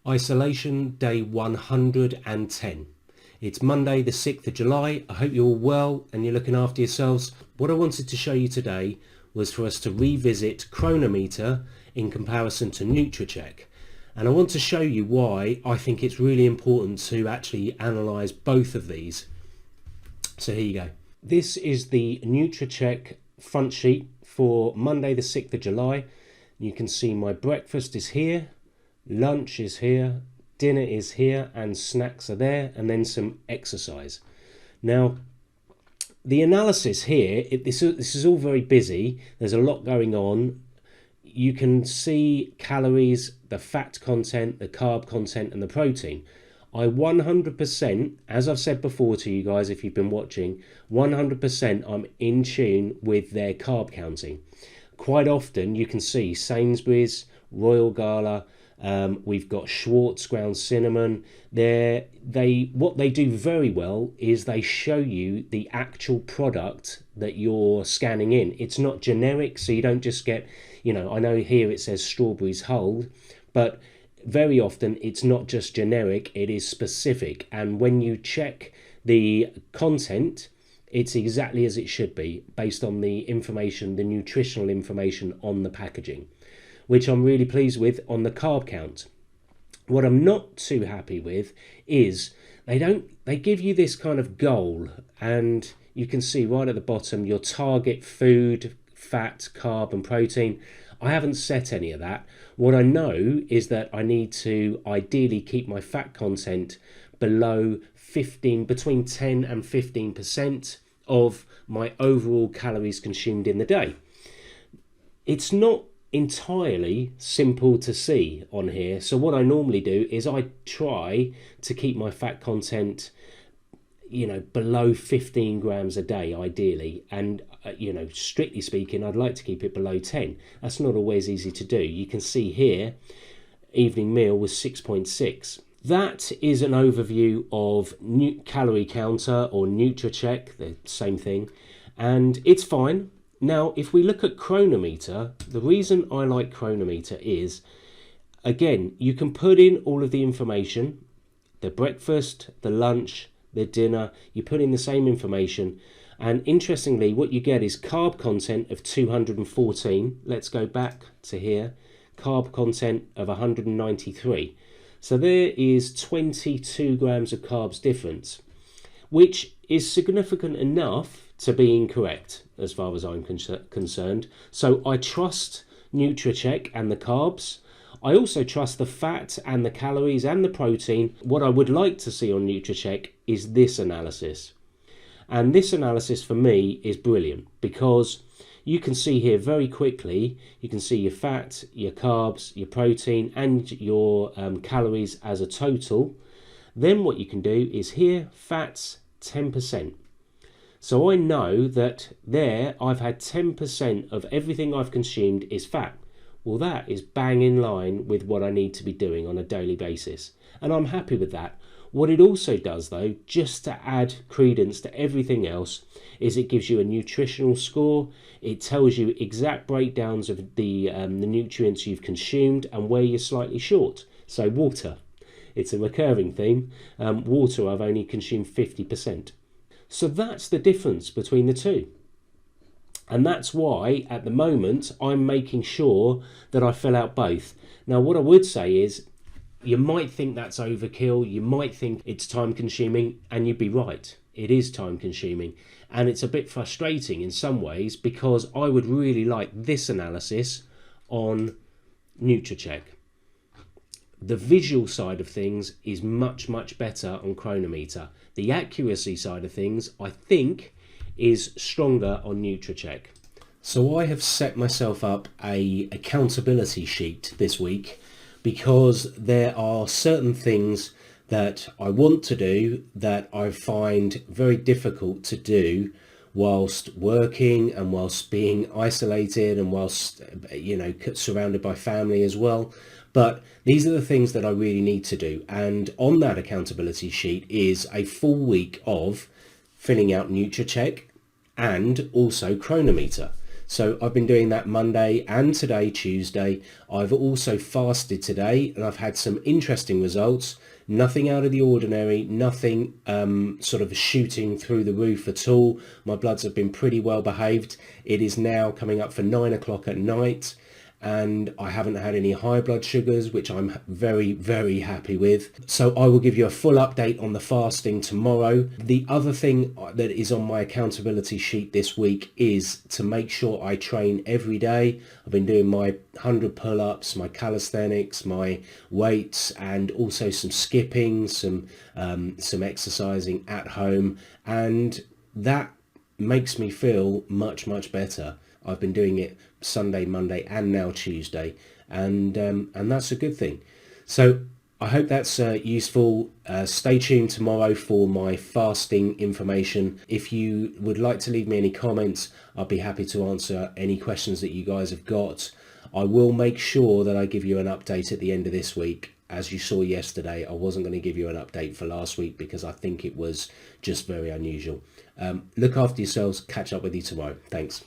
Isolation day 110. It's Monday the 6th of July. I hope you're all well and you're looking after yourselves. What I wanted to show you today was for us to revisit Cronometer in comparison to NutraCheck. And I want to show you why I think it's really important to actually analyse both of these. So here you go. This is the NutraCheck front sheet for Monday the 6th of July. You can see my breakfast is here. Lunch is here, dinner is here, and snacks are there, and then some exercise. Now, the analysis here, this is all very busy. There's a lot going on. You can see calories, the fat content, the carb content, and the protein. I 100%, as I've said before to you guys, if you've been watching, 100% I'm in tune with their carb counting. Quite often you can see Sainsbury's, Royal Gala, we've got Schwartz ground cinnamon. What they do very well is they show you the actual product that you're scanning in. It's not generic, so you don't just get, I know here it says strawberries whole, but very often it's not just generic, it is specific. And when you check the content, it's exactly as it should be based on the information, the nutritional information on the packaging, which I'm really pleased with on the carb count. What I'm not too happy with is they give you this kind of goal, and you can see right at the bottom your target food, fat, carb and protein. I haven't set any of that. What I know is that I need to ideally keep my fat content below 15, between 10 and 15% of my overall calories consumed in the day. It's not entirely simple to see on here, so what I normally do is I try to keep my fat content below 15 grams a day ideally, and strictly speaking I'd like to keep it below 10. That's not always easy to do. You can see here evening meal was 6.6. That is an overview of Calorie Counter or NutraCheck, the same thing, and it's fine. Now, if we look at Cronometer, the reason I like Cronometer is, again, you can put in all of the information, the breakfast, the lunch, the dinner, you put in the same information, and interestingly, what you get is carb content of 214. Let's go back to here, carb content of 193. So there is 22 grams of carbs difference, which is significant enough to be incorrect as far as I'm concerned. So I trust NutraCheck and the carbs. I also trust the fat and the calories and the protein. What I would like to see on NutraCheck is this analysis. And this analysis for me is brilliant because you can see here very quickly, you can see your fat, your carbs, your protein and your calories as a total. Then what you can do is here, fats 10%. So I know that there I've had 10% of everything I've consumed is fat. Well, that is bang in line with what I need to be doing on a daily basis. And I'm happy with that. What it also does though, just to add credence to everything else, is it gives you a nutritional score. It tells you exact breakdowns of the nutrients you've consumed and where you're slightly short. So water, it's a recurring theme. Water I've only consumed 50%. So that's the difference between the two. And that's why at the moment I'm making sure that I fill out both. Now what I would say is, you might think that's overkill, you might think it's time consuming, and you'd be right. It is time consuming. And it's a bit frustrating in some ways because I would really like this analysis on NutraCheck. The visual side of things is much, much better on Cronometer. The accuracy side of things, I think, is stronger on NutraCheck. So I have set myself up a accountability sheet this week because there are certain things that I want to do that I find very difficult to do whilst working and whilst being isolated and whilst surrounded by family as well. But these are the things that I really need to do, and on that accountability sheet is a full week of filling out NutraCheck and also Cronometer. So I've been doing that Monday and today, Tuesday. I've also fasted today and I've had some interesting results. Nothing out of the ordinary, nothing sort of shooting through the roof at all. My bloods have been pretty well behaved. It is now coming up for 9 o'clock at night, and I haven't had any high blood sugars, which I'm very, very happy with. So I will give you a full update on the fasting tomorrow. The other thing that is on my accountability sheet this week is to make sure I train every day. I've been doing my 100 pull-ups, my calisthenics, my weights, and also some skipping, some exercising at home, and that makes me feel much, much better. I've been doing it Sunday, Monday, and now Tuesday, and that's a good thing. So I hope that's useful. Stay tuned tomorrow for my fasting information. If you would like to leave me any comments, I'll be happy to answer any questions that you guys have got. I will make sure that I give you an update at the end of this week. As you saw yesterday, I wasn't going to give you an update for last week because I think it was just very unusual. Look after yourselves. Catch up with you tomorrow. Thanks.